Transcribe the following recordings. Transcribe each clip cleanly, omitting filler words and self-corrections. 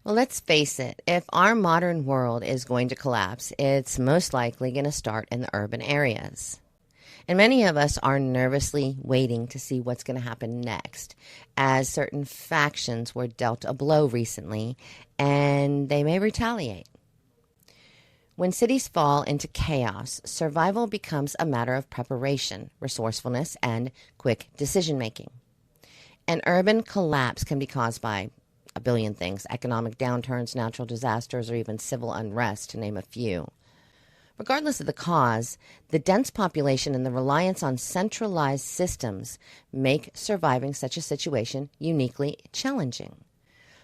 Well, let's face it, if our modern world is going to collapse, it's most likely going to start in the urban areas. And many of us are nervously waiting to see what's going to happen next, as certain factions were dealt a blow recently and they may retaliate. When cities fall into chaos, survival becomes a matter of preparation, resourcefulness, and quick decision making. An urban collapse can be caused by a billion things: economic downturns, natural disasters, or even civil unrest, to name a few. Regardless of the cause, the dense population and the reliance on centralized systems make surviving such a situation uniquely challenging.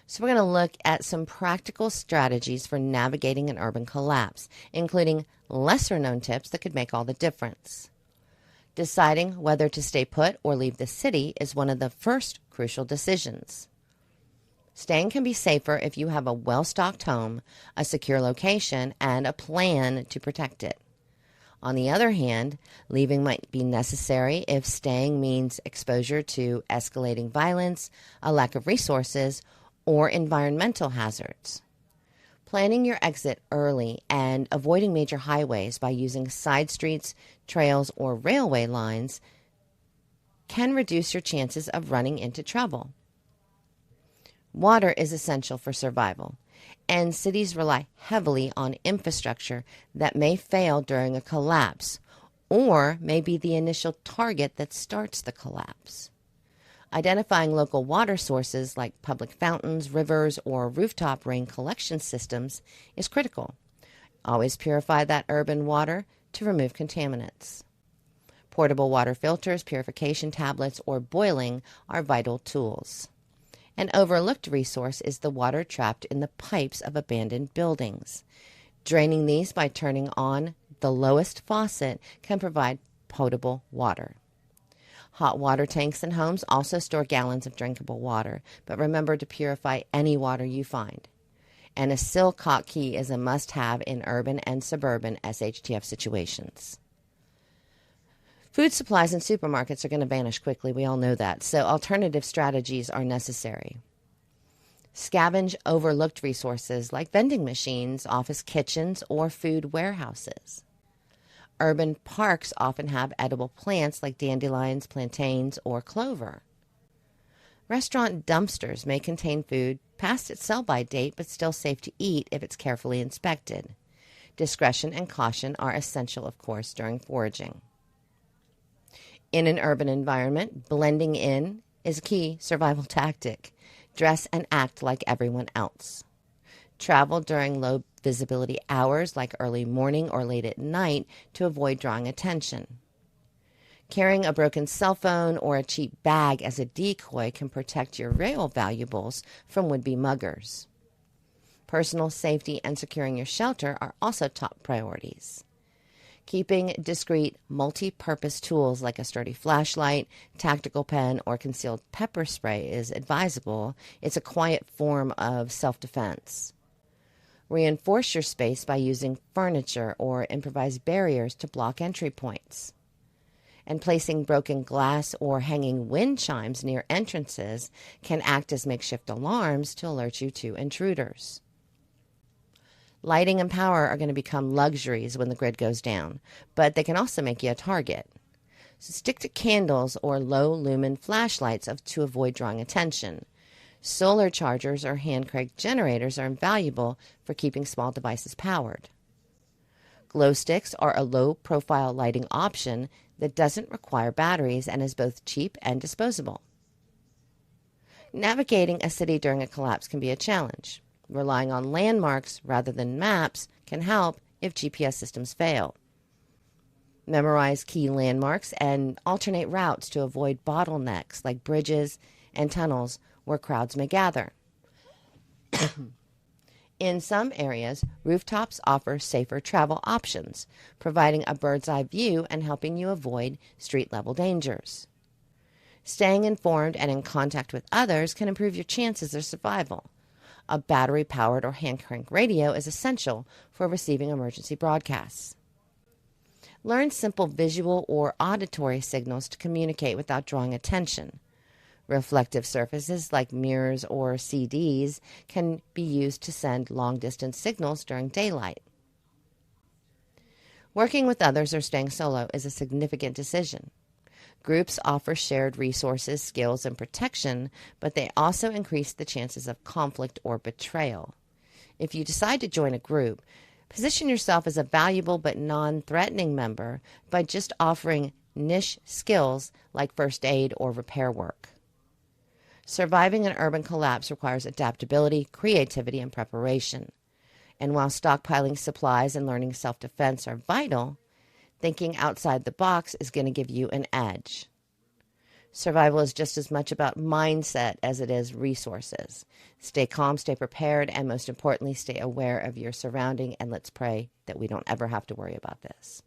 So we're going to look at some practical strategies for navigating an urban collapse, including lesser-known tips that could make all the difference. Deciding whether to stay put or leave the city is one of the first crucial decisions. Staying can be safer if you have a well-stocked home, a secure location, and a plan to protect it. On the other hand, leaving might be necessary if staying means exposure to escalating violence, a lack of resources, or environmental hazards. Planning your exit early and avoiding major highways by using side streets, trails, or railway lines can reduce your chances of running into trouble. Water is essential for survival, and cities rely heavily on infrastructure that may fail during a collapse or may be the initial target that starts the collapse. Identifying local water sources like public fountains, rivers, or rooftop rain collection systems is critical. Always purify that urban water to remove contaminants. Portable water filters, purification tablets, or boiling are vital tools. An overlooked resource is the water trapped in the pipes of abandoned buildings. Draining these by turning on the lowest faucet can provide potable water. Hot water tanks in homes also store gallons of drinkable water, but remember to purify any water you find. And a Silcock key is a must-have in urban and suburban SHTF situations. Food supplies in supermarkets are going to vanish quickly. We all know that. So alternative strategies are necessary. Scavenge overlooked resources like vending machines, office kitchens, or food warehouses. Urban parks often have edible plants like dandelions, plantains, or clover. Restaurant dumpsters may contain food past its sell-by date but still safe to eat if it's carefully inspected. Discretion and caution are essential, of course, during foraging. In an urban environment, blending in is a key survival tactic. Dress and act like everyone else. Travel during low visibility hours like early morning or late at night to avoid drawing attention. Carrying a broken cell phone or a cheap bag as a decoy can protect your real valuables from would-be muggers. Personal safety and securing your shelter are also top priorities. Keeping discreet, multi-purpose tools like a sturdy flashlight, tactical pen, or concealed pepper spray is advisable. It's a quiet form of self-defense. Reinforce your space by using furniture or improvised barriers to block entry points. And placing broken glass or hanging wind chimes near entrances can act as makeshift alarms to alert you to intruders. Lighting and power are going to become luxuries when the grid goes down, but they can also make you a target. So stick to candles or low-lumen flashlights to avoid drawing attention. Solar chargers or hand-cranked generators are invaluable for keeping small devices powered. Glow sticks are a low-profile lighting option that doesn't require batteries and is both cheap and disposable. Navigating a city during a collapse can be a challenge. Relying on landmarks rather than maps can help if GPS systems fail. Memorize key landmarks and alternate routes to avoid bottlenecks like bridges and tunnels where crowds may gather. In some areas, rooftops offer safer travel options, providing a bird's-eye view and helping you avoid street-level dangers. Staying informed and in contact with others can improve your chances of survival. A battery-powered or hand-crank radio is essential for receiving emergency broadcasts. Learn simple visual or auditory signals to communicate without drawing attention. Reflective surfaces like mirrors or CDs can be used to send long-distance signals during daylight. Working with others or staying solo is a significant decision. Groups offer shared resources, skills, and protection, but they also increase the chances of conflict or betrayal. If you decide to join a group, position yourself as a valuable but non-threatening member by just offering niche skills like first aid or repair work. Surviving an urban collapse requires adaptability, creativity, and preparation. And while stockpiling supplies and learning self-defense are vital, thinking outside the box is going to give you an edge. Survival is just as much about mindset as it is resources. Stay calm, stay prepared, and most importantly, stay aware of your surrounding, and let's pray that we don't ever have to worry about this.